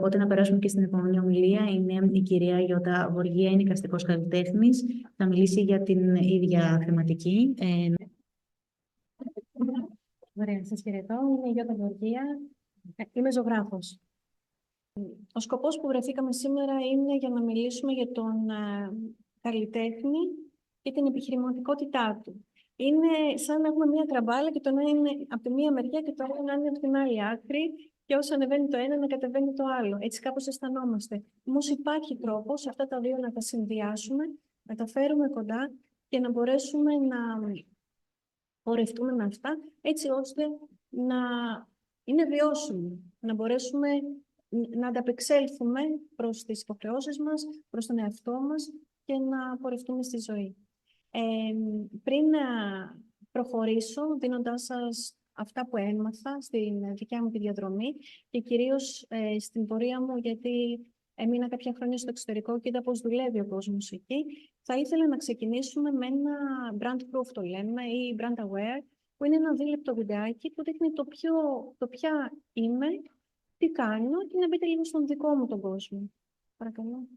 Οπότε να περάσουμε και στην επόμενη ομιλία. Είναι η κυρία Γιώτα Γοργία, είναι εικαστικός καλλιτέχνης. Θα μιλήσει για την ίδια θεματική. Ωραία, σας χαιρετώ. Είμαι η Γιώτα Γοργία. Είμαι ζωγράφος. Ο σκοπός που βρεθήκαμε σήμερα είναι για να μιλήσουμε για τον καλλιτέχνη και την επιχειρηματικότητά του. Είναι σαν να έχουμε μία τραμπάλα και το ένα είναι από τη μία μεριά και το άλλο να είναι από την άλλη άκρη, και όσο ανεβαίνει το ένα, να κατεβαίνει το άλλο. Έτσι κάπως αισθανόμαστε. Όμως υπάρχει τρόπος αυτά τα δύο να τα συνδυάσουμε, να τα φέρουμε κοντά και να μπορέσουμε να πορευτούμε με αυτά, έτσι ώστε να είναι βιώσιμο, να μπορέσουμε να ανταπεξέλθουμε προς τις υποχρεώσεις μας, προς τον εαυτό μας και να πορευτούμε στη ζωή. Πριν να προχωρήσω, δίνοντάς σας αυτά που έμαθα στην δικιά μου τη διαδρομή και κυρίως στην πορεία μου, γιατί έμεινα κάποια χρόνια στο εξωτερικό και είδα πώς δουλεύει ο κόσμος εκεί, θα ήθελα να ξεκινήσουμε με ένα brand proof, το λέμε, ή brand aware, που είναι ένα δίλεπτο βιντεάκι που δείχνει το ποια είμαι, τι κάνω και να μπείτε λίγο στον δικό μου τον κόσμο. Παρακαλώ.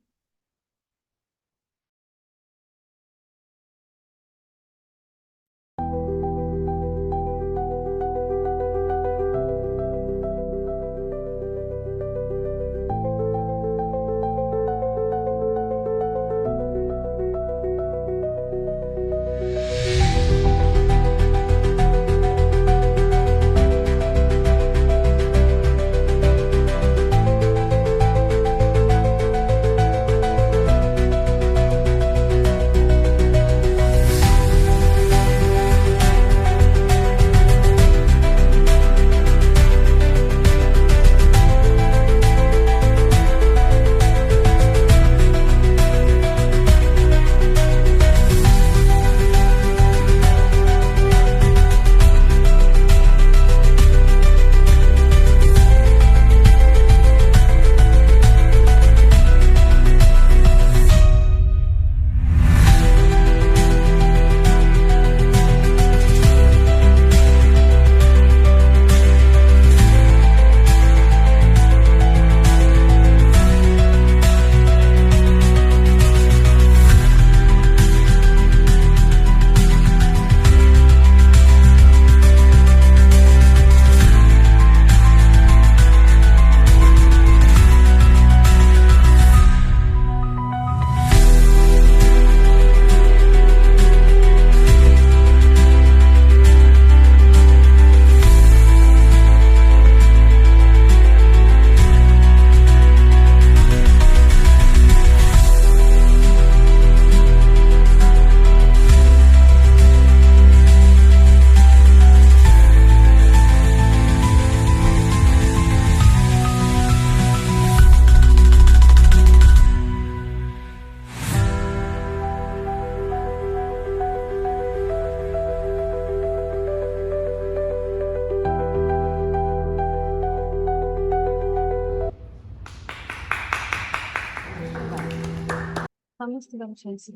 Πάμε στην παρουσίαση.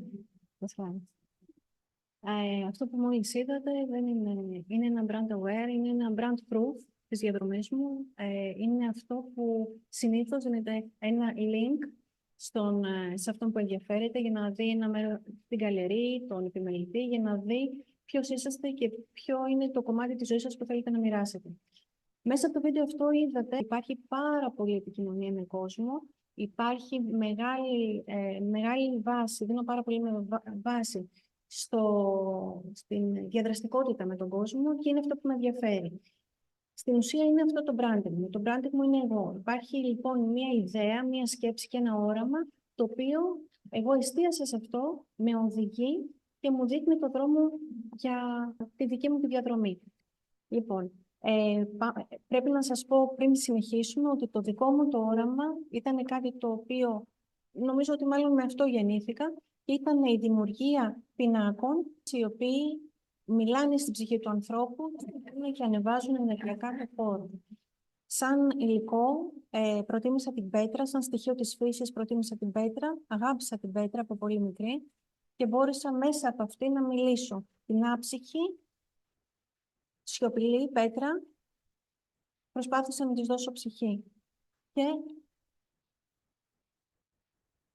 Αυτό που μόλις είδατε δεν είναι ένα brand aware, είναι ένα brand proof της διαδρομής μου. Είναι αυτό που συνήθως δίνεται ένα link σε αυτόν που ενδιαφέρεται για να δει ένα μέρο την γκαλερί, τον επιμελητή, για να δει ποιος είσαστε και ποιο είναι το κομμάτι της ζωής σας που θέλετε να μοιράσετε. Μέσα από το βίντεο αυτό είδατε υπάρχει πάρα πολλή επικοινωνία με κόσμο. Υπάρχει μεγάλη βάση, δίνω πάρα πολύ βάση στην διαδραστικότητα με τον κόσμο και είναι αυτό που με ενδιαφέρει. Στην ουσία είναι αυτό το branding μου. Το branding μου είναι εγώ. Υπάρχει λοιπόν μία ιδέα, μία σκέψη και ένα όραμα, το οποίο εγώ εστίασα σε αυτό, με οδηγεί και μου δείχνει το δρόμο για τη δική μου τη διαδρομή. Λοιπόν, πρέπει να σας πω πριν συνεχίσουμε ότι το δικό μου το όραμα ήταν κάτι το οποίο νομίζω ότι μάλλον με αυτό γεννήθηκα και ήταν η δημιουργία πινάκων οι οποίοι μιλάνε στην ψυχή του ανθρώπου και ανεβάζουν ενεργειακά το χώρο. Σαν υλικό προτίμησα την πέτρα, σαν στοιχείο της φύσης προτίμησα την πέτρα, αγάπησα την πέτρα από πολύ μικρή και μπόρεσα μέσα από αυτή να μιλήσω. Την άψυχη, σιωπηλή πέτρα, προσπάθησα να της δώσω ψυχή. Και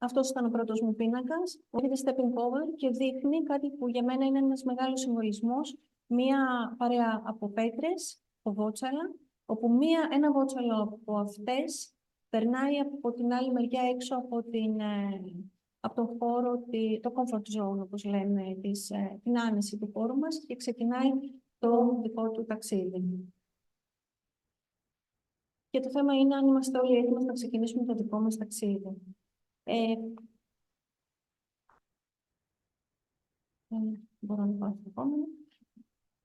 Αυτός ήταν ο πρώτος μου πίνακας. Λέγεται Stepping Over και δείχνει κάτι που για μένα είναι ένας μεγάλος συμβολισμός. Μία παρέα από πέτρες, από βότσαλα, όπου ένα βότσαλο από αυτές περνάει από την άλλη μεριά έξω από τον χώρο, το comfort zone, όπως λέμε, την άνεση του χώρου μας και ξεκινάει το δικό του ταξίδι. Και το θέμα είναι αν είμαστε όλοι έτοιμοι να ξεκινήσουμε το δικό μας ταξίδι. Μπορώ να πάω στο επόμενο.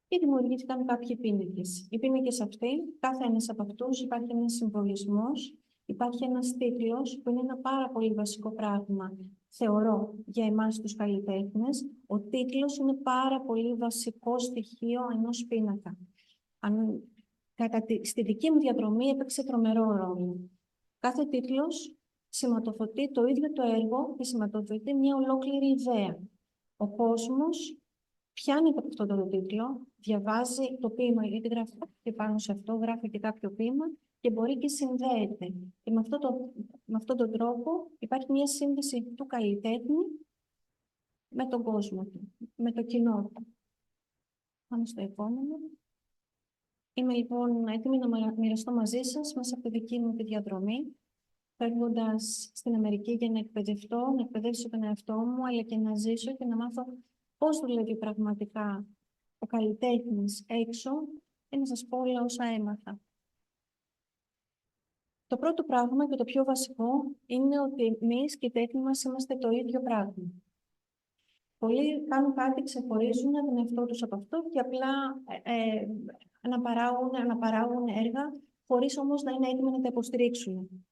Και δημιουργήθηκαν κάποιοι πίνακες. Οι πίνακες αυτοί, κάθε ένας από αυτούς υπάρχει ένας συμβολισμός, υπάρχει ένας τίτλος που είναι ένα πάρα πολύ βασικό πράγμα. Θεωρώ για εμάς τους καλλιτέχνες, ο τίτλος είναι πάρα πολύ βασικό στοιχείο ενός πίνακα. Στη δική μου διαδρομή έπαιξε τρομερό ρόλο. Κάθε τίτλος σηματοδοτεί το ίδιο το έργο και σηματοδοτεί μια ολόκληρη ιδέα. Ο κόσμος πιάνει από αυτόν τον τίτλο, διαβάζει το ποίημα, γιατί γράφει και πάνω σε αυτό, γράφει και κάποιο ποίημα και μπορεί και συνδέεται. Και με αυτόν τον τρόπο υπάρχει μια σύνδεση του καλλιτέχνη με τον κόσμο του, με το κοινό του. Πάμε στο επόμενο. Είμαι λοιπόν έτοιμη να μοιραστώ μαζί σας μέσα από τη δική μου τη διαδρομή, φεύγοντας στην Αμερική για να εκπαιδευτώ, να εκπαιδεύσω τον εαυτό μου, αλλά και να ζήσω και να μάθω πώς δουλεύει πραγματικά ο καλλιτέχνης έξω και να σας πω όλα όσα έμαθα. Το πρώτο πράγμα και το πιο βασικό είναι ότι εμείς και οι τέχνη μας είμαστε το ίδιο πράγμα. Πολλοί κάνουν κάτι, ξεχωρίζουν τον εαυτό τους από αυτό και απλά αναπαράγουν έργα, χωρίς όμως να είναι έτοιμοι να τα υποστηρίξουν.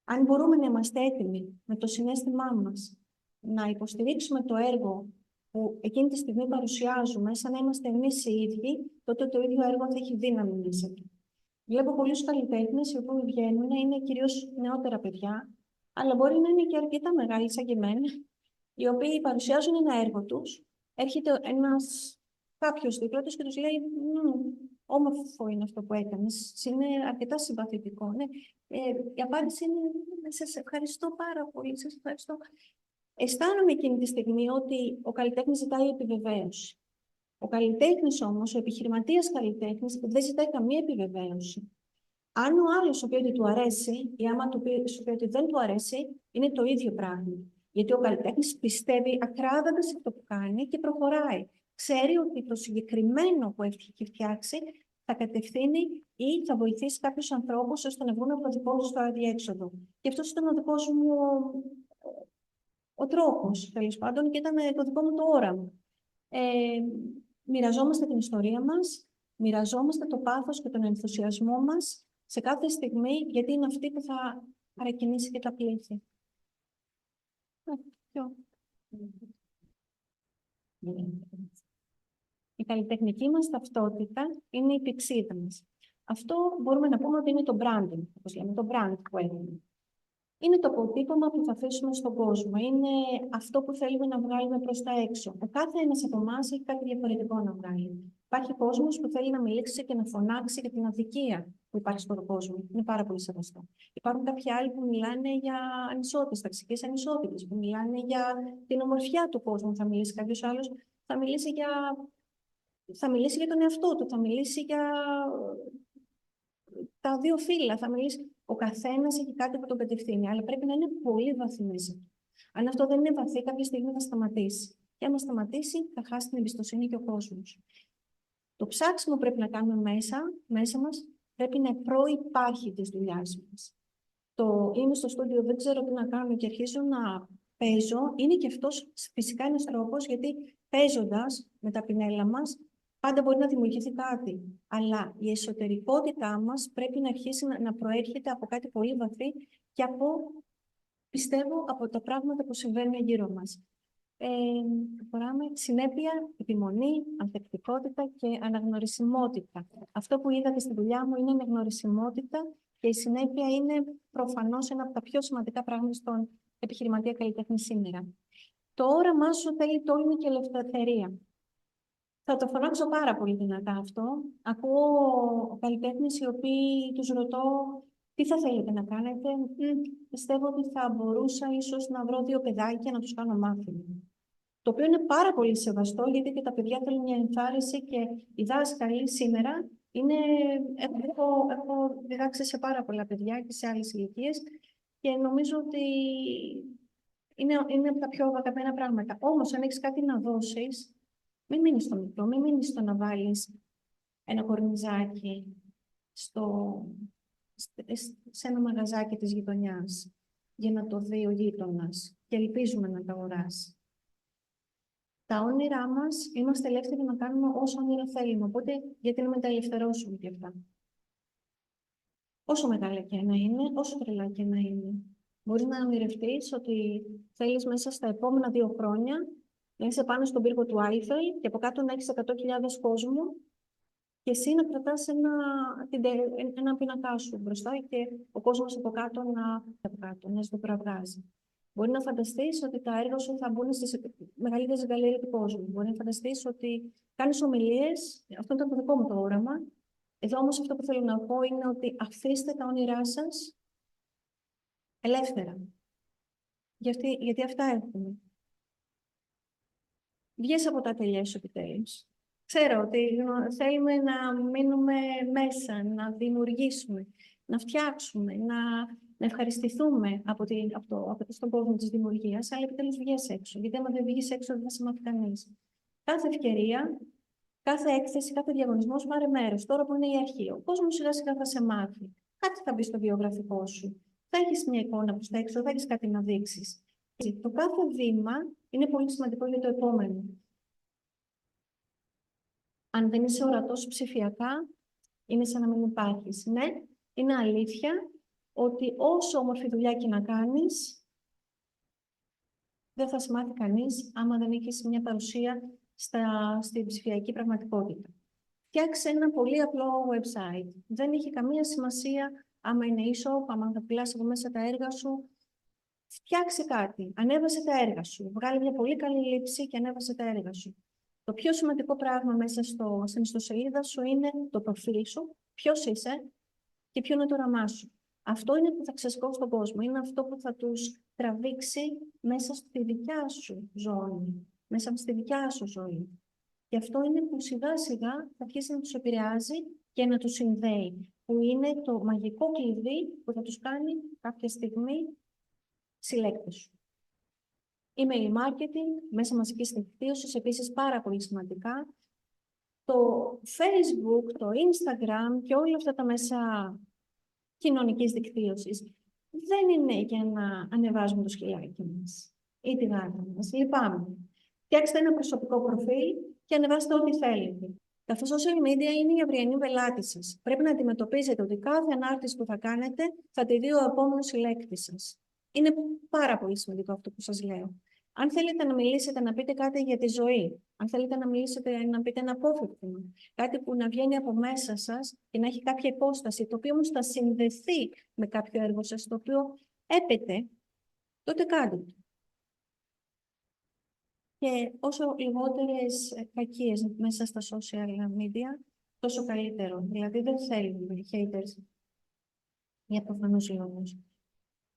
Αν μπορούμε να είμαστε έτοιμοι με το συναίσθημά μας, να υποστηρίξουμε το έργο που εκείνη τη στιγμή παρουσιάζουμε, σαν να είμαστε εμείς οι ίδιοι, τότε το ίδιο έργο θα έχει δύναμη μέσα του. Βλέπω πολλούς καλλιτέχνες οι οποίοι βγαίνουν, είναι κυρίως νεότερα παιδιά, αλλά μπορεί να είναι και αρκετά μεγάλοι σαν και εμένα, οι οποίοι παρουσιάζουν ένα έργο τους, έρχεται κάποιος δίπλα τους και τους λέει «Όμορφο είναι αυτό που έκανες, είναι αρκετά συμπαθητικό». Ναι. Η απάντηση είναι «Σας ευχαριστώ πάρα πολύ, σας ευχαριστώ». Αισθάνομαι εκείνη τη στιγμή ότι ο καλλιτέχνης ζητάει επιβεβαίωση. Ο καλλιτέχνης όμως, ο επιχειρηματίας καλλιτέχνης, δεν ζητάει καμία επιβεβαίωση. Αν ο άλλος σου πει ότι του αρέσει, ή άμα σου πει ότι δεν του αρέσει, είναι το ίδιο πράγμα. Γιατί ο καλλιτέχνης πιστεύει ακράδαντα σε αυτό που κάνει και προχωράει. Ξέρει ότι το συγκεκριμένο που έχει φτιάξει θα κατευθύνει ή θα βοηθήσει κάποιους ανθρώπους ώστε να βγουν από το δικό τους το αδιέξοδο. Και αυτός ήταν ο δικός μου ο τρόπος, τέλος πάντων, και ήταν το δικό μου το όραμα. Μοιραζόμαστε την ιστορία μας, μοιραζόμαστε το πάθος και τον ενθουσιασμό μας σε κάθε στιγμή, γιατί είναι αυτή που θα παρακινήσει και τα πλήθη. Η καλλιτεχνική μας ταυτότητα είναι η πηξίδα μας. Αυτό μπορούμε να πούμε ότι είναι το branding, όπως λέμε, το brand που έχουμε. Είναι το αποτύπωμα που θα αφήσουμε στον κόσμο. Είναι αυτό που θέλουμε να βγάλουμε προς τα έξω. Ο κάθε ένας από εμάς έχει κάτι διαφορετικό να βγάλει. Υπάρχει κόσμος που θέλει να μιλήσει και να φωνάξει για την αδικία που υπάρχει στον κόσμο. Είναι πάρα πολύ σεβαστό. Υπάρχουν κάποιοι άλλοι που μιλάνε για ανισότητες, ταξικές ανισότητες, που μιλάνε για την ομορφιά του κόσμου. Θα μιλήσει κάποιος άλλος, θα μιλήσει για τον εαυτό του, θα μιλήσει για τα δύο φύλλα, θα μιλήσει. Ο καθένας έχει κάτι που τον κατευθύνει, αλλά πρέπει να είναι πολύ βαθύ μέσα. Αν αυτό δεν είναι βαθύ, κάποια στιγμή θα σταματήσει. Και άμα σταματήσει, θα χάσει την εμπιστοσύνη και ο κόσμος. Το ψάξιμο που πρέπει να κάνουμε μέσα μας, πρέπει να προϋπάρχει της δουλειάς μας. Το είμαι στο στούντιο, δεν ξέρω τι να κάνω και αρχίζω να παίζω, είναι και αυτός φυσικά ένας τρόπος, γιατί παίζοντας με τα πινέλα μας, πάντα μπορεί να δημιουργηθεί κάτι. Αλλά η εσωτερικότητά μας πρέπει να αρχίσει να προέρχεται από κάτι πολύ βαθύ και πιστεύω, από τα πράγματα που συμβαίνουν γύρω μας. Προχωράμε. Συνέπεια, επιμονή, ανθεκτικότητα και αναγνωρισιμότητα. Αυτό που είδα και στη δουλειά μου είναι αναγνωρισιμότητα και η συνέπεια είναι προφανώς ένα από τα πιο σημαντικά πράγματα στον επιχειρηματία καλλιτέχνη σήμερα. Το όραμά σου θέλει τόλμη και ελευθερία. Θα το φωνάξω πάρα πολύ δυνατά αυτό. Ακούω καλλιτέχνες οι οποίοι τους ρωτώ Τι θα θέλετε να κάνετε? Πιστεύω ότι θα μπορούσα ίσως να βρω 2 παιδάκια να τους κάνω μάθημα. Το οποίο είναι πάρα πολύ σεβαστό, γιατί και τα παιδιά θέλουν μια ενθάρρυνση και οι δάσκαλοι σήμερα είναι... Έχω διδάξει σε πάρα πολλά παιδιά και σε άλλες ηλικίες και νομίζω ότι είναι από τα πιο αγαπημένα πράγματα. Όμως, αν έχεις κάτι να δώσεις, μην μείνεις στο μικρό, μην μείνεις στο να βάλεις ένα κορνιζάκι σε ένα μαγαζάκι της γειτονιάς για να το δει ο γείτονας και ελπίζουμε να το αγοράσει. Τα όνειρά μας είμαστε ελεύθεροι να κάνουμε όσο όνειρα θέλουμε, οπότε γιατί να μην τα ελευθερώσουμε και αυτά. Όσο μεγάλα και να είναι, όσο τρελά και να είναι. Μπορείς να ονειρευτείς ότι θέλεις μέσα στα επόμενα 2 χρόνια να είσαι πάνω στον πύργο του Άιφελ και από κάτω να έχεις 100.000 κόσμου και εσύ να κρατάς ένα πίνακά σου μπροστά και ο κόσμος από κάτω να σδοπραβγάζει. Μπορεί να φανταστείς ότι τα έργα σου θα μπουν στις μεγαλύτερες γκαλέρια του κόσμου. Μπορεί να φανταστείς ότι κάνεις ομιλίες. Αυτό ήταν το δικό μου το όραμα. Εδώ όμως αυτό που θέλω να πω είναι ότι αφήστε τα όνειρά σας ελεύθερα. Γιατί αυτά έχουμε. Βγες από τα ατελιέ σου επιτέλους. Ξέρω ότι θέλουμε να μείνουμε μέσα, να δημιουργήσουμε, να φτιάξουμε, να ευχαριστηθούμε από τον κόσμο της δημιουργίας, αλλά επιτέλους βγες έξω. Γιατί άμα δεν βγεις έξω δεν θα σε μάθει κανείς. Κάθε ευκαιρία, κάθε έκθεση, κάθε διαγωνισμός πάρε μέρος. Τώρα που είναι η αρχή, ο κόσμος σιγά σιγά θα σε μάθει. Κάτι θα μπει στο βιογραφικό σου. Θα έχεις μια εικόνα προς τα έξω, θα έχεις κάτι να δείξεις. Το κάθε βήμα είναι πολύ σημαντικό για το επόμενο. Αν δεν είσαι ορατός ψηφιακά, είναι σαν να μην υπάρχεις. Ναι, είναι αλήθεια ότι όσο όμορφη δουλειά και να κάνεις, δεν θα σε μάθει κανείς άμα δεν έχεις μια παρουσία στην ψηφιακή πραγματικότητα. Φτιάξε ένα πολύ απλό website. Δεν έχει καμία σημασία άμα είναι e-shop, άμα θα πουλάς από μέσα τα έργα σου. Φτιάξε κάτι. Ανέβασε τα έργα σου. Βγάλε μια πολύ καλή λήψη και ανέβασε τα έργα σου. Το πιο σημαντικό πράγμα μέσα στην ιστοσελίδα σου είναι το προφίλ σου, ποιος είσαι και ποιο είναι το όραμά σου. Αυτό είναι που θα ξεσηκώσει τον κόσμο. Είναι αυτό που θα τους τραβήξει μέσα στη δικιά σου ζώνη, μέσα στη δικιά σου ζωή. Και αυτό είναι που σιγά σιγά θα αρχίσει να τους επηρεάζει και να τους συνδέει, που είναι το μαγικό κλειδί που θα τους κάνει κάποια στιγμή συλλέκτες σου. Email marketing, μέσα μαζικής δικτύωσης, επίσης πάρα πολύ σημαντικά. Το Facebook, το Instagram και όλα αυτά τα μέσα κοινωνικής δικτύωσης δεν είναι για να ανεβάζουμε το σκυλάκι μας ή τη γάτα μας. Λυπάμαι. Φτιάξτε ένα προσωπικό προφίλ και ανεβάστε ό,τι θέλετε. Τα social media είναι η αυριανή πελάτη σας. Πρέπει να αντιμετωπίζετε ότι κάθε ανάρτηση που θα κάνετε θα τη δει ο επόμενος συλλέκτης σας. Είναι πάρα πολύ σημαντικό αυτό που σας λέω. Αν θέλετε να μιλήσετε, να πείτε κάτι για τη ζωή, αν θέλετε να μιλήσετε, να πείτε ένα απόφευκτημα, κάτι που να βγαίνει από μέσα σας και να έχει κάποια υπόσταση, το οποίο όμως θα συνδεθεί με κάποιο έργο σας, το οποίο έπεται, τότε κάντε το. Και όσο λιγότερες κακίες μέσα στα social media, τόσο καλύτερο. Δηλαδή δεν θέλουμε haters για προφανούς λόγους.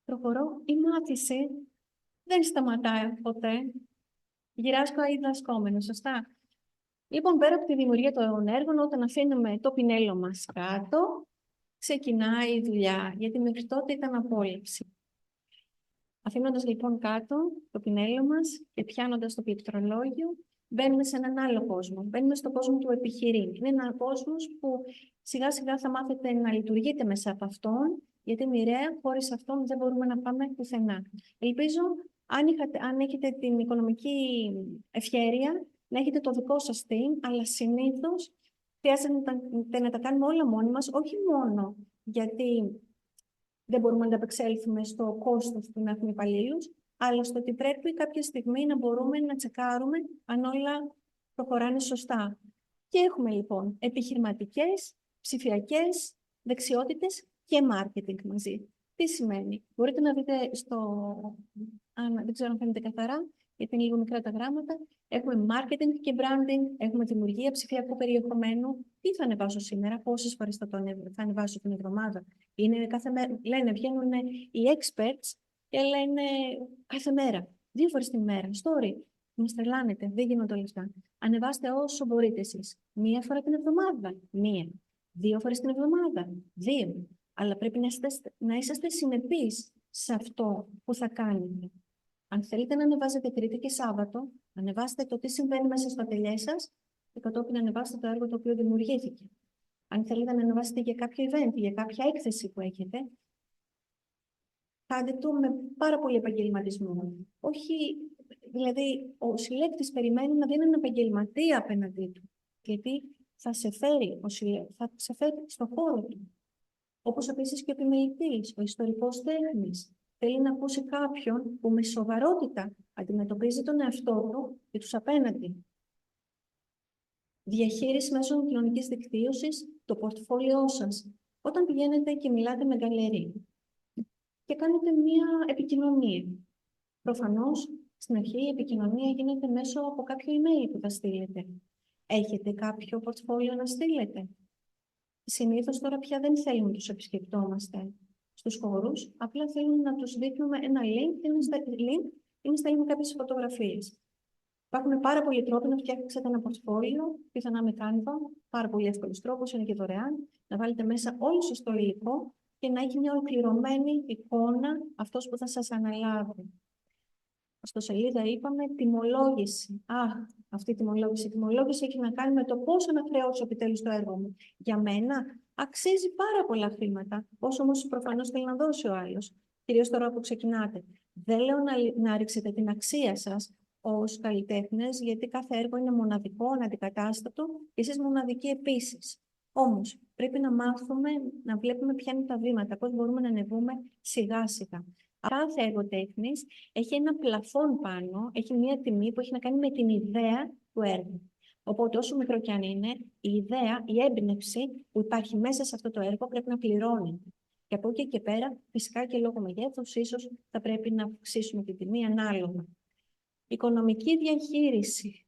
Προχωρώ. Η μάθηση δεν σταματάει ποτέ. Γυράσκω ή διδασκόμενο, σωστά. Λοιπόν, πέρα από τη δημιουργία των έργων, όταν αφήνουμε το πινέλο μας κάτω, ξεκινάει η δουλειά, γιατί μέχρι τότε ήταν απόλυψη. Αφήνοντας λοιπόν κάτω το πινέλο μας και πιάνοντας το πληκτρολόγιο, μπαίνουμε σε έναν άλλο κόσμο. Μπαίνουμε στον κόσμο του επιχειρήν. Είναι ένας κόσμος που σιγά σιγά θα μάθετε να λειτουργείτε μέσα από αυτόν, γιατί μοιραία, χωρίς αυτόν δεν μπορούμε να πάμε πουθενά. Ελπίζω, αν έχετε την οικονομική ευχέρεια, να έχετε το δικό σας team, αλλά συνήθως χρειάζεται να τα κάνουμε όλα μόνοι μας, όχι μόνο γιατί δεν μπορούμε να ανταπεξέλθουμε στο κόστος του να έχουμε υπαλλήλους, αλλά στο ότι πρέπει κάποια στιγμή να μπορούμε να τσεκάρουμε αν όλα προχωράνε σωστά. Και έχουμε λοιπόν επιχειρηματικές, ψηφιακές δεξιότητες και marketing μαζί. Τι σημαίνει? Μπορείτε να δείτε δεν ξέρω αν φαίνεται καθαρά, γιατί είναι λίγο μικρά τα γράμματα. Έχουμε marketing και branding, έχουμε δημιουργία ψηφιακού περιεχομένου, Τι θα ανεβάσω σήμερα, πόσες φορές θα ανεβάσω την εβδομάδα. Λένε, βγαίνουν οι experts και λένε κάθε μέρα, 2 φορές την ημέρα. Story. Μην τρελάνετε, δεν γίνονται όλα αυτά. Ανεβάστε όσο μπορείτε εσείς. 1 φορά την εβδομάδα. 1. 2 φορές την εβδομάδα. 2. Αλλά πρέπει να είσαστε συνεπείς σε αυτό που θα κάνετε. Αν θέλετε να ανεβάζετε Τρίτη και Σάββατο, ανεβάστε το τι συμβαίνει μέσα στο ατελιέ σας και κατόπιν ανεβάστε το έργο το οποίο δημιουργήθηκε. Αν θέλετε να ανεβάσετε για κάποιο event, για κάποια έκθεση που έχετε, κάντε το με πάρα πολύ επαγγελματισμό. Όχι, δηλαδή, ο συλλέκτης περιμένει να δει έναν επαγγελματία απέναντί του, γιατί θα σε φέρει, θα σε φέρει στο χώρο του. Όπως επίσης και ο επιμελητής, ο ιστορικός τέχνης. Θέλει να ακούσει κάποιον που με σοβαρότητα αντιμετωπίζει τον εαυτό του και τους απέναντι. Διαχείριση μέσω κοινωνικής δικτύωσης, το πορτφόλιό σας. Όταν πηγαίνετε και μιλάτε με γκαλερί και κάνετε μία επικοινωνία. Προφανώς, στην αρχή η επικοινωνία γίνεται μέσω από κάποιο email που θα στείλετε. Έχετε κάποιο πορτφόλιο να στείλετε? Συνήθως τώρα πια δεν θέλουμε να τους επισκεπτόμαστε στους χώρους, απλά θέλουμε να τους δείχνουμε ένα link ή να στέλνουμε κάποιες φωτογραφίες. Υπάρχουν πάρα πολλοί τρόποι να φτιάξετε ένα πορτφόλιο, πιθανά με Canva, πάρα πολύ εύκολος τρόπος, είναι και δωρεάν, να βάλετε μέσα όλο σας το υλικό και να έχει μια ολοκληρωμένη εικόνα αυτός που θα σας αναλάβει. Στο σελίδα είπαμε τιμολόγηση. Αυτή η τιμολόγηση έχει να κάνει με το πόσο να χρεώσω επιτέλους το έργο μου. Για μένα αξίζει πάρα πολλά χρήματα, όσο όμως προφανώς θέλει να δώσει ο άλλος, κυρίως τώρα που ξεκινάτε. Δεν λέω να ρίξετε την αξία σας ως καλλιτέχνες, γιατί κάθε έργο είναι μοναδικό, αναντικατάστατο και εσείς μοναδικοί επίσης. Όμως, πρέπει να μάθουμε να βλέπουμε ποια είναι τα βήματα, πώς μπορούμε να ανεβούμε σιγά-σιγά. Κάθε έργο τέχνης έχει ένα πλαφόν πάνω, έχει μια τιμή που έχει να κάνει με την ιδέα του έργου. Οπότε, όσο μικρό κι αν είναι, η ιδέα, η έμπνευση που υπάρχει μέσα σε αυτό το έργο πρέπει να πληρώνεται. Και από εκεί και πέρα, φυσικά και λόγω μεγέθους, ίσως θα πρέπει να αυξήσουμε την τιμή ανάλογα. Οικονομική διαχείριση.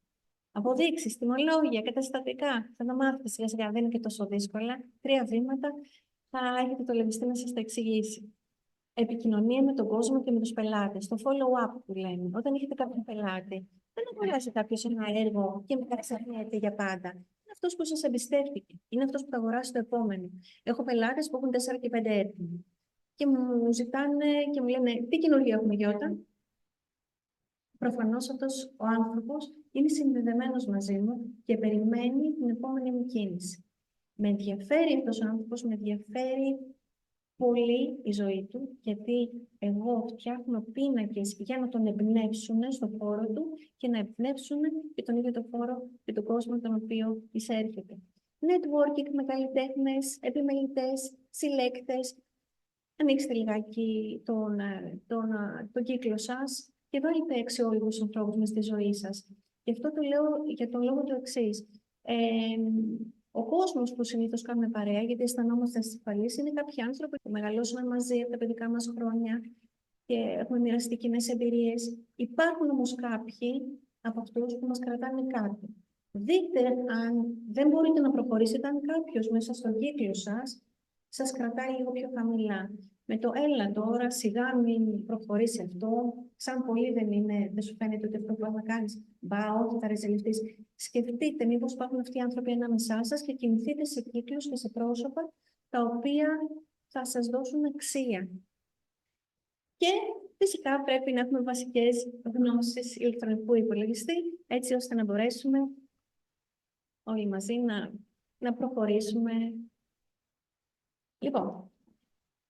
Αποδείξεις, τιμολόγια, καταστατικά. Θα τα μάθετε σιγά-σιγά, δεν είναι και τόσο δύσκολα. 3 βήματα θα έχετε το λογιστή να σας τα εξηγήσει. Επικοινωνία με τον κόσμο και με τους πελάτες. Το follow-up που λέμε. Όταν έχετε κάποιον πελάτη, δεν αγοράζει κάποιος ένα έργο και μετά ξεχνιέται για πάντα. Είναι αυτός που σας εμπιστεύτηκε. Είναι αυτός που θα αγοράσει το επόμενο. Έχω πελάτες που έχουν 4 και 5 έργα. Και μου ζητάνε και μου λένε τι καινούργια έχουμε, Γιώτα. Προφανώς αυτός ο άνθρωπος είναι συνδεδεμένος μαζί μου και περιμένει την επόμενη μου κίνηση. Με ενδιαφέρει αυτός ο άνθρωπος, με ενδιαφέρει πολύ η ζωή του, γιατί εγώ φτιάχνω πίνακες για να τον εμπνεύσουν στον χώρο του και να εμπνεύσουν και τον ίδιο τον χώρο και τον κόσμο τον οποίο εισέρχεται. Networking με καλλιτέχνες, επιμελητές, συλλέκτες. Ανοίξτε λιγάκι τον κύκλο σας και βάλτε αξιόλογους ανθρώπους μες στη ζωή σας. Γι' αυτό το λέω για τον λόγο του εξής. Ο κόσμος που συνήθως κάνουμε παρέα, γιατί αισθανόμαστε ασφαλείς, είναι κάποιοι άνθρωποι που μεγαλώσαμε μαζί από τα παιδικά μας χρόνια και έχουμε μοιραστεί κοινές εμπειρίες. Υπάρχουν όμως κάποιοι από αυτούς που μας κρατάνε κάτω. Δείτε αν δεν μπορείτε να προχωρήσετε, αν κάποιος μέσα στον κύκλο σας κρατάει λίγο πιο χαμηλά. Με το έλα τώρα, σιγά μην προχωρήσει αυτό, σαν πολύ δεν σου φαίνεται ότι αυτό που να κάνεις. Μπα, όχι, θα ρεζελευτείς. Σκεφτείτε μήπως υπάρχουν αυτοί οι άνθρωποι ανάμεσά σας και κινηθείτε σε κύκλους και σε πρόσωπα τα οποία θα σας δώσουν αξία. Και φυσικά πρέπει να έχουμε βασικές γνώσεις ηλεκτρονικού υπολογιστή, έτσι ώστε να μπορέσουμε όλοι μαζί να προχωρήσουμε. Λοιπόν,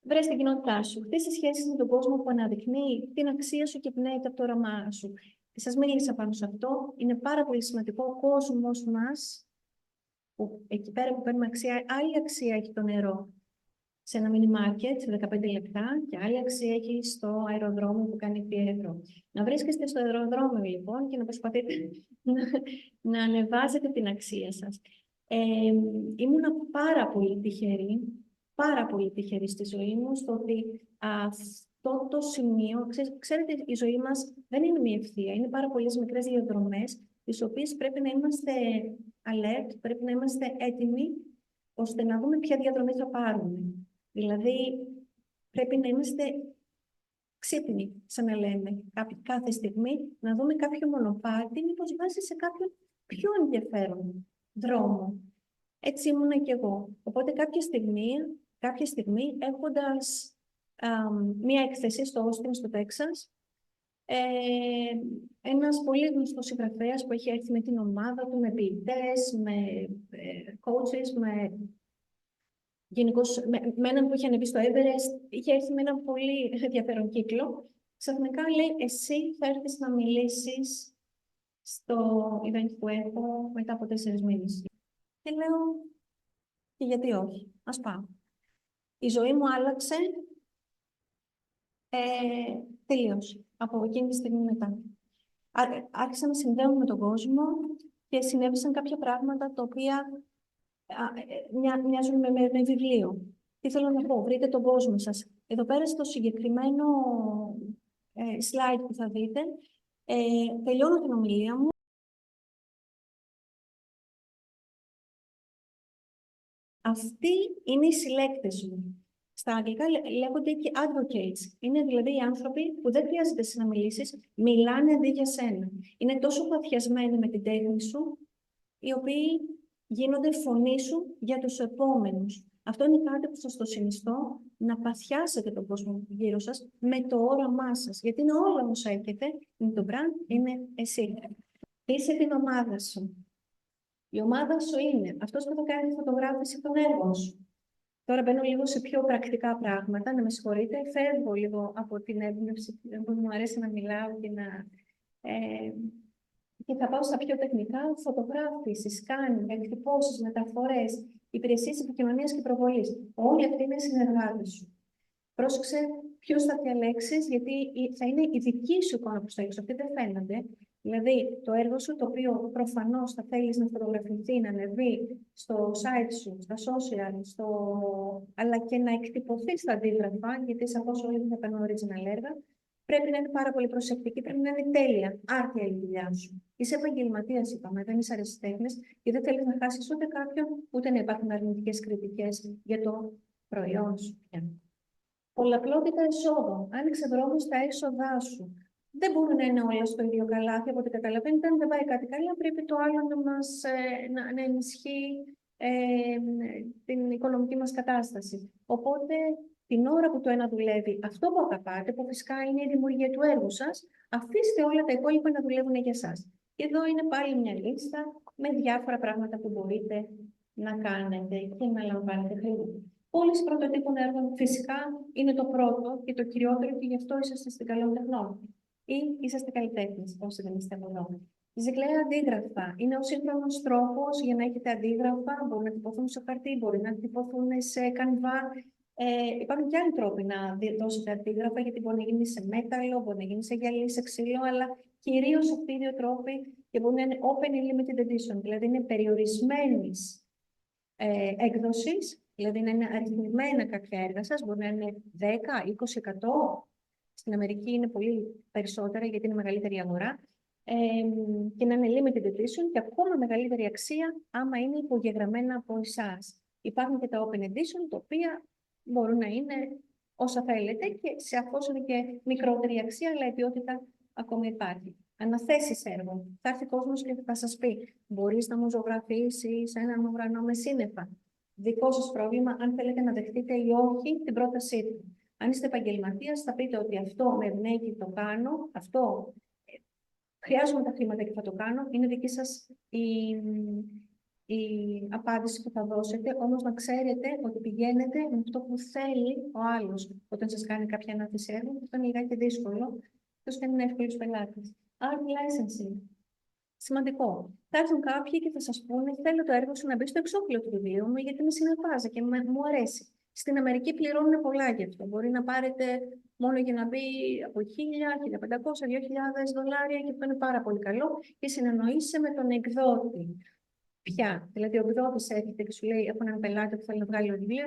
βρες την κοινότητά σου. Χτίσε σχέσεις με τον κόσμο που αναδεικνύει την αξία σου και πνέεται από το όραμά σου. Σας μίλησα πάνω σε αυτό. Είναι πάρα πολύ σημαντικό ο κόσμος μας, που εκεί πέρα που παίρνουμε αξία, άλλη αξία έχει το νερό σε ένα mini market σε 15 λεπτά και άλλη αξία έχει στο αεροδρόμιο που κάνει 2 ευρώ. Να βρίσκεστε στο αεροδρόμιο λοιπόν και να προσπαθείτε να ανεβάζετε την αξία σας. Ήμουνα πάρα πολύ τυχερή στη ζωή μου, στο ότι αυτό το σημείο, ξέρετε, η ζωή μας δεν είναι μια ευθεία, είναι πάρα πολλές μικρές διαδρομές, τις οποίες πρέπει να είμαστε alert, πρέπει να είμαστε έτοιμοι ώστε να δούμε ποια διαδρομή θα πάρουμε. Δηλαδή, πρέπει να είμαστε ξύπνοι, σαν να λέμε, κάθε στιγμή, να δούμε κάποιο μονοπάτι, μήπως βάζει σε κάποιον πιο ενδιαφέρον δρόμο. Έτσι ήμουνα κι εγώ. Οπότε κάποια στιγμή έχοντας μία έκθεση στο Austin, στο Τέξας, ένας πολύ γνωστός συγγραφέας που έχει έρθει με την ομάδα του, με ποιητές, με coaches, γενικώς με έναν που είχε ανεβεί στο Everest, είχε έρθει με έναν πολύ ενδιαφέρον κύκλο. Ξαφνικά λέει, εσύ θα έρθεις να μιλήσεις στο event που έχω μετά από 4 μήνες. Και λέω, και γιατί όχι, ας πάω. Η ζωή μου άλλαξε τελείως από εκείνη τη στιγμή μετά. Άρχισα να συνδέομαι με τον κόσμο και συνέβησαν κάποια πράγματα τα οποία μοιάζουν με βιβλίο. Τι θέλω να πω, βρείτε τον κόσμο σας. Εδώ πέρα στο συγκεκριμένο slide που θα δείτε, τελειώνω την ομιλία μου. Αυτοί είναι οι συλλέκτες μου. Στα αγγλικά λέγονται και advocates. Είναι δηλαδή οι άνθρωποι που δεν χρειάζεται εσύ να μιλήσεις, μιλάνε αντί για σένα. Είναι τόσο παθιασμένοι με την τέχνη σου, οι οποίοι γίνονται φωνή σου για τους επόμενους. Αυτό είναι κάτι που σας το συνιστώ, να παθιάσετε τον κόσμο γύρω σας με το όραμά σας. Γιατί είναι όλα όσα έχετε, είναι το brand, είναι εσύ. Είσαι την ομάδα σου. Η ομάδα σου είναι αυτός που θα κάνει τη φωτογράφηση των έργων σου. Τώρα μπαίνω λίγο σε πιο πρακτικά πράγματα, να με συγχωρείτε. Φεύγω λίγο από την έμπνευση που μου αρέσει να μιλάω και θα πάω στα πιο τεχνικά, φωτογράφηση, σκάνινγκ, εκτυπώσεις, μεταφορές, υπηρεσίες επικοινωνίας και προβολής. Όλοι αυτοί είναι συνεργάτες σου. Πρόσεξε ποιους θα διαλέξεις, γιατί θα είναι η δική σου εικόνα προς τα έξω. Αυτή δεν φαίνεται. Δηλαδή, το έργο σου, το οποίο προφανώς θα θέλεις να φωτογραφηθεί, να ανεβεί στο site σου, στα social, αλλά και να εκτυπωθεί στα αντίγραφα, γιατί σαφώς όλοι δεν θα παίρνουν original έργα, πρέπει να είναι πάρα πολύ προσεκτική, πρέπει να είναι τέλεια, άρτια η δουλειά σου. Είσαι επαγγελματίας, είπαμε, δεν είσαι αριστέχνης και δεν θέλεις να χάσεις ούτε κάποιον, ούτε να υπάρχουν αρνητικές κριτικές για το προϊόν σου. Πολλαπλότητα εσόδων. Άνοιξε δρόμο στα έσοδά σου. Δεν μπορούν να είναι όλα στο ίδιο καλάθι, από ό,τι καταλαβαίνετε. Αν δεν πάει κάτι καλά, πρέπει το άλλο να ενισχύει την οικονομική μας κατάσταση. Οπότε, την ώρα που το ένα δουλεύει, αυτό που αγαπάτε, που φυσικά είναι η δημιουργία του έργου σας, αφήστε όλα τα υπόλοιπα να δουλεύουν για εσάς. Και εδώ είναι πάλι μια λίστα με διάφορα πράγματα που μπορείτε να κάνετε και να λαμβάνετε χρήματα. Πώληση πρωτοτύπων έργων φυσικά είναι το πρώτο και το κυριότερο και γι' αυτό είσαστε στην καλών τεχνών. Ή είσαστε καλλιτέχνες, όσοι δεν είστε από εδώ. Ζυγκλαία αντίγραφα. Είναι ο σύγχρονος τρόπος για να έχετε αντίγραφα. Μπορούν να τυπωθούν σε χαρτί, μπορεί να τυπωθούν σε κανβά. Υπάρχουν και άλλοι τρόποι να δώσετε αντίγραφα, γιατί μπορεί να γίνει σε μέταλλο, μπορεί να γίνει σε γυαλί, σε ξύλο, αλλά κυρίως αυτοί οι δύο τρόποι και μπορούν να είναι open ή limited edition, δηλαδή είναι περιορισμένης έκδοσης. Δηλαδή να είναι αριθμημένα κάποια έργα σας, μπορεί να είναι 10, 20%. Στην Αμερική είναι πολύ περισσότερα γιατί είναι μεγαλύτερη αγορά. Και να είναι limited edition και ακόμα μεγαλύτερη αξία άμα είναι υπογεγραμμένα από εσάς. Υπάρχουν και τα open edition, τα οποία μπορούν να είναι όσα θέλετε και σαφώς είναι και μικρότερη αξία, αλλά η ποιότητα ακόμα υπάρχει. Αναθέσεις έργων. Θα έρθει κόσμος και θα σας πει: μπορείς να μου ζωγραφίσεις έναν ουρανό με σύννεφα. Δικό σας πρόβλημα, αν θέλετε να δεχτείτε ή όχι την πρότασή του. Αν είστε επαγγελματίας, θα πείτε ότι αυτό με ευνέει και το κάνω, αυτό χρειάζομαι τα χρήματα και θα το κάνω. Είναι δική σας η απάντηση που θα δώσετε, όμως να ξέρετε ότι πηγαίνετε με αυτό που θέλει ο άλλος όταν σας κάνει κάποια ανάθεση έργου. Αυτό είναι λιγάκι δύσκολο, τόσο και είναι εύκολος πελάτης. Art licensing. Σημαντικό. Θα έρθουν κάποιοι και θα σας πούνε: θέλω το έργο σου να μπει στο εξώφυλλο του βιβλίου μου, γιατί με συναρπάζει και μου αρέσει. Στην Αμερική πληρώνουν πολλά γι' αυτό. Μπορεί να πάρετε μόνο για να μπει από 1.000, 1.500, 2.000 δολάρια και αυτό είναι πάρα πολύ καλό. Και συνεννοείσαι με τον εκδότη. Πια. Δηλαδή, ο εκδότης έρχεται και σου λέει: έχω έναν πελάτη που θέλει να βγάλει βιβλίο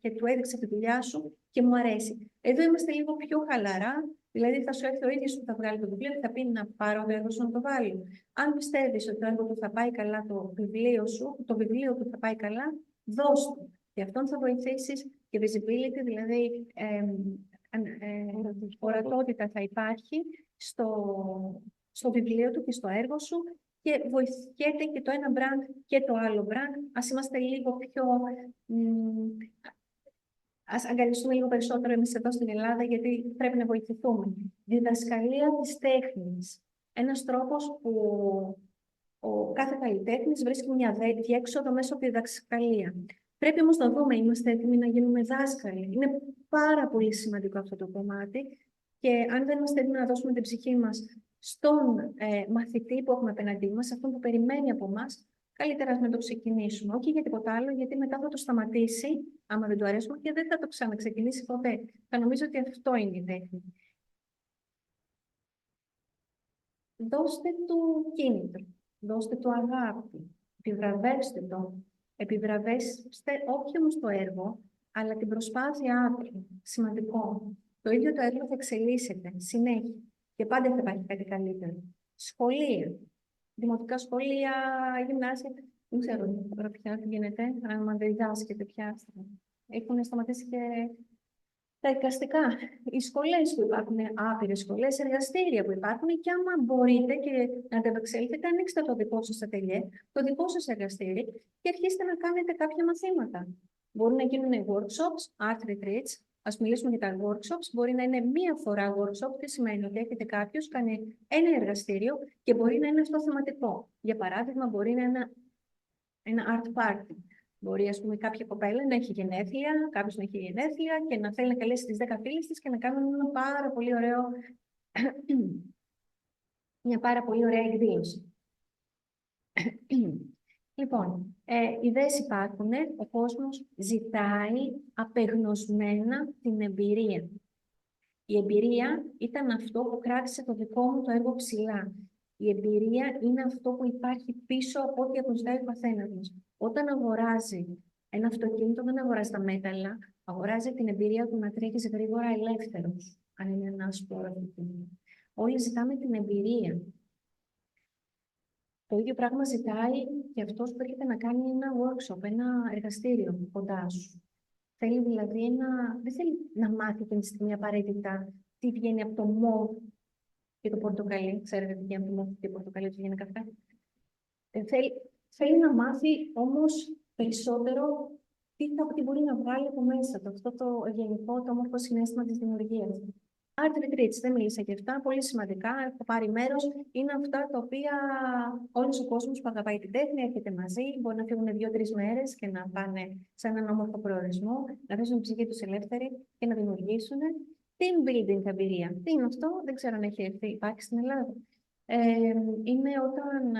και του έδειξε τη δουλειά σου και μου αρέσει. Εδώ είμαστε λίγο πιο χαλαρά. Δηλαδή, θα σου έρθει ο ίδιος που θα βγάλει το βιβλίο και θα πει να πάρω το έργο σου να το βάλω. Αν πιστεύεις ότι το έργο του θα πάει καλά, το βιβλίο σου, το βιβλίο του θα πάει καλά, δώσ' του. Και αυτόν θα βοηθήσεις και visibility, δηλαδή ορατότητα θα υπάρχει στο βιβλίο του και στο έργο σου και βοηθιέται και το ένα brand και το άλλο brand. Ας είμαστε λίγο πιο... Ας αγκαλιστούμε λίγο περισσότερο εμείς εδώ στην Ελλάδα, γιατί πρέπει να βοηθηθούμε. Διδασκαλία της τέχνης. Ένας τρόπος που ο κάθε καλλιτέχνης βρίσκει μια διέξοδο μέσω από τη διδασκαλία. Πρέπει όμως να δούμε, είμαστε έτοιμοι να γίνουμε δάσκαλοι. Είναι πάρα πολύ σημαντικό αυτό το κομμάτι και αν δεν είμαστε έτοιμοι να δώσουμε την ψυχή μας στον μαθητή που έχουμε απέναντί μας, αυτόν που περιμένει από εμάς, καλύτερα να το ξεκινήσουμε. Όχι για τίποτα άλλο, γιατί μετά θα το σταματήσει, άμα δεν του αρέσουμε, και δεν θα το ξαναξεκινήσει ποτέ. Θα νομίζω ότι αυτό είναι η τέχνη. Δώστε του κίνητρο, δώστε του αγάπη, επιβραβεύστε το. Επιβραβεύστε όχι όμως το έργο, αλλά την προσπάθειά του. Σημαντικό. Το ίδιο το έργο θα εξελίσσεται συνέχεια και πάντα θα υπάρχει κάτι καλύτερο. Σχολεία. Δημοτικά σχολεία, γυμνάσια. Δεν ξέρω τώρα πια τι γίνεται, αν δεν διδάσκεται πια. Έχουν σταματήσει και τα εικαστικά. Οι σχολές που υπάρχουν, άπειρες σχολές, εργαστήρια που υπάρχουν, και άμα μπορείτε και να ανταπεξέλθετε, ανοίξτε το δικό σας ατελιέ, το δικό σας εργαστήρι και αρχίστε να κάνετε κάποια μαθήματα. Μπορούν να γίνουν workshops, art retreats. Ας μιλήσουμε για τα workshops. Μπορεί να είναι μία φορά workshop. Τι σημαίνει? Ότι έχετε κάποιος, κάνει ένα εργαστήριο και μπορεί να είναι αυτό θεματικό. Για παράδειγμα, μπορεί να είναι ένα art party. Μπορεί, ας πούμε, κάποια κοπέλα να έχει γενέθλια, κάποιος να έχει γενέθλια και να θέλει να καλέσει τις 10 φίλες της και να κάνουν ένα πάρα πολύ ωραίο, μια πάρα πολύ ωραία εκδήλωση. Λοιπόν, ιδέες υπάρχουν, ο κόσμος ζητάει απεγνωσμένα την εμπειρία. Η εμπειρία ήταν αυτό που κράτησε το δικό μου το έργο ψηλά. Η εμπειρία είναι αυτό που υπάρχει πίσω από ό,τι αποζητάει ο καθένας μας. Όταν αγοράζει ένα αυτοκίνητο, δεν αγοράζει τα μέταλλα, αγοράζει την εμπειρία του να τρέχεις γρήγορα ελεύθερος, αν είναι ένα σπόρο αυτοκίνητο. Όλοι ζητάμε την εμπειρία. Το ίδιο πράγμα ζητάει και αυτός που έρχεται να κάνει ένα workshop, ένα εργαστήριο κοντά σου. Θέλει δηλαδή δεν θέλει να μάθει την στιγμή απαραίτητα τι βγαίνει από το μοβ και το πορτοκαλί. Ξέρετε τι βγαίνει από το μοβ και το πορτοκαλί, τι βγαίνει καφέ. Θέλει να μάθει όμως περισσότερο τι μπορεί να βγάλει από μέσα του, αυτό το γενικό, το όμορφο συναίσθημα της δημιουργίας. Art retreats, δεν μίλησα και αυτά, πολύ σημαντικά, έχω πάρει μέρος. Είναι αυτά τα οποία όλος ο κόσμος που αγαπάει την τέχνη έρχεται μαζί, μπορεί να φύγουν 2-3 μέρες και να πάνε σε έναν όμορφο προορισμό, να αφήσουν την ψυχή τους ελεύθερη και να δημιουργήσουν team building εμπειρία. Τι είναι αυτό? Δεν ξέρω αν έχει υπάρχει στην Ελλάδα. Είναι όταν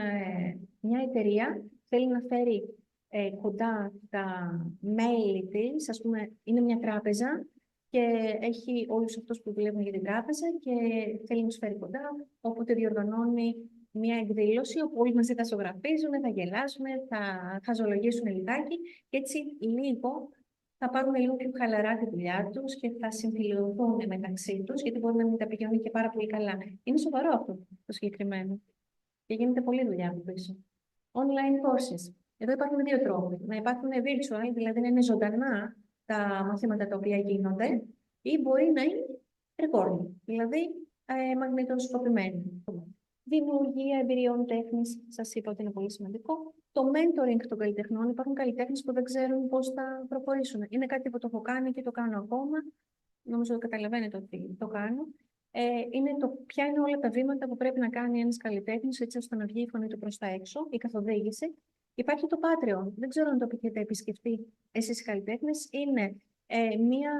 μια εταιρεία θέλει να φέρει κοντά τα μέλη της, ας πούμε, είναι μια τράπεζα και έχει όλους αυτούς που δουλεύουν για την τράπεζα και θέλει να τους φέρει κοντά, οπότε διοργανώνει μια εκδήλωση όπου όλοι μαζί θα ζωγραφίζουν, θα γελάσουν, θα ζωολογήσουν λιγάκι και έτσι λίγο θα πάρουν λίγο πιο χαλαρά τη δουλειά τους και θα συμφιλειωθούν μεταξύ τους, γιατί μπορεί να μην τα πηγαίνουν και πάρα πολύ καλά. Είναι σοβαρό αυτό το συγκεκριμένο και γίνεται πολλή δουλειά από πίσω. Online courses. Εδώ υπάρχουν δύο τρόποι. Να υπάρχουν virtual, δηλαδή να είναι ζωντανά τα μαθήματα τα οποία γίνονται, ή μπορεί να είναι recording, δηλαδή μαγνητοσκοπημένο. Δημιουργία εμπειριών τέχνης, σας είπα ότι είναι πολύ σημαντικό. Το mentoring των καλλιτεχνών, υπάρχουν καλλιτέχνες που δεν ξέρουν πώς θα προχωρήσουν. Είναι κάτι που το έχω κάνει και το κάνω ακόμα. Νομίζω ότι καταλαβαίνετε ότι το κάνω. Είναι ποια είναι όλα τα βήματα που πρέπει να κάνει ένας καλλιτέχνης έτσι ώστε να βγει η φωνή του προς τα έξω, η καθοδήγηση. Υπάρχει το Patreon. Δεν ξέρω αν το έχετε επισκεφτεί εσείς οι καλλιτέχνες. Είναι μια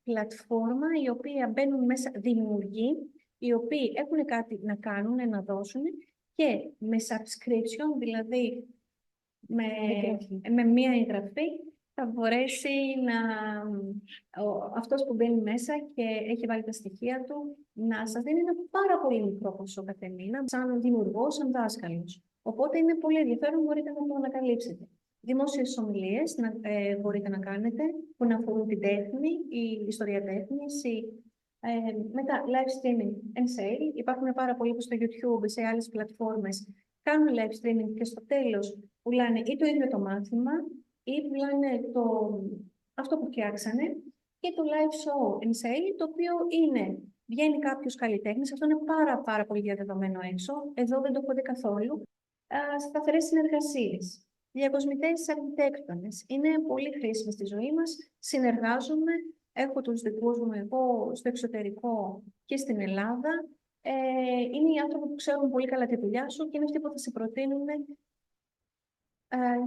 πλατφόρμα η οποία μπαίνουν μέσα δημιουργοί, οι οποίοι έχουν κάτι να κάνουν, να δώσουν και με subscription, δηλαδή με μία εγγραφή, θα μπορέσει αυτός που μπαίνει μέσα και έχει βάλει τα στοιχεία του να σας δίνει ένα πάρα πολύ μικρό ποσό κάθε μήνα, σαν δημιουργός, σαν δάσκαλος. Οπότε είναι πολύ ενδιαφέρον, μπορείτε να το ανακαλύψετε. Δημόσιες ομιλίες μπορείτε να κάνετε που να αφορούν την τέχνη, η ιστορία τέχνης, Μετά, live streaming and sale. Υπάρχουν πάρα πολλοί που στο YouTube, σε άλλες πλατφόρμες, κάνουν live streaming και στο τέλος πουλάνε ή το ίδιο το μάθημα ή πουλάνε αυτό που φτιάξανε. Και το live show and sale, το οποίο βγαίνει κάποιος καλλιτέχνης, αυτό είναι πάρα πολύ διαδεδομένο έξω, εδώ δεν το έχω δει καθόλου, σταθερές συνεργασίες. Διακοσμητές αρχιτέκτονες, είναι πολύ χρήσιμες στη ζωή μας, συνεργάζομαι, έχω τους δικούς μου εγώ στο εξωτερικό και στην Ελλάδα. Είναι οι άνθρωποι που ξέρουν πολύ καλά τη δουλειά σου και είναι αυτοί που θα σε προτείνουν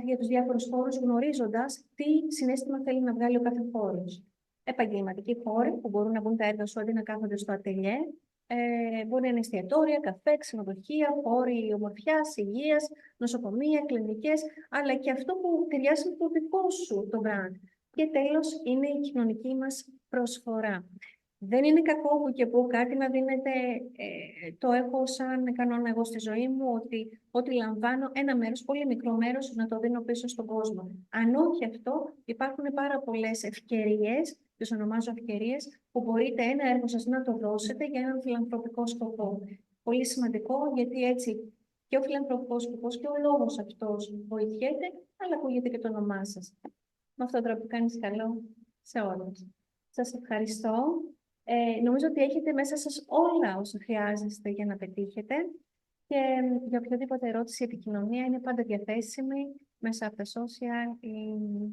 για τους διάφορους χώρους, γνωρίζοντας τι συναίσθημα θέλει να βγάλει ο κάθε χώρος. Επαγγελματικοί χώροι που μπορούν να μπουν τα έργα σου αντί να κάθονται στο ατελιέ. Μπορεί να είναι εστιατόρια, καφέ, ξενοδοχεία, χώροι ομορφιάς, υγείας, νοσοκομεία, κλινικές, αλλά και αυτό που ταιριάζει με το δικό σου το brand. Και τέλος, είναι η κοινωνική μας προσφορά. Δεν είναι κακό που και που κάτι να δίνεται, το έχω σαν κανόνα εγώ στη ζωή μου, ότι ό,τι λαμβάνω ένα μέρος, πολύ μικρό μέρος, να το δίνω πίσω στον κόσμο. Αν όχι αυτό, υπάρχουν πάρα πολλές ευκαιρίες, τις ονομάζω ευκαιρίες, που μπορείτε ένα έργο σας να το δώσετε για έναν φιλανθρωπικό σκοπό. Πολύ σημαντικό, γιατί έτσι και ο φιλανθρωπικός σκοπός και ο λόγος αυτός βοηθιέται, αλλά ακούγεται και το όνομά σας. Με αυτόν τον τρόπο κάνεις καλό σε όλους. Σας ευχαριστώ. Νομίζω ότι έχετε μέσα σας όλα όσα χρειάζεστε για να πετύχετε και για οποιαδήποτε ερώτηση ή επικοινωνία είναι πάντα διαθέσιμη μέσα από τα social ή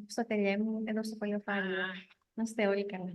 στο ατελιέ μου εδώ στο Πολυοφάλιο. Να είστε όλοι καλά.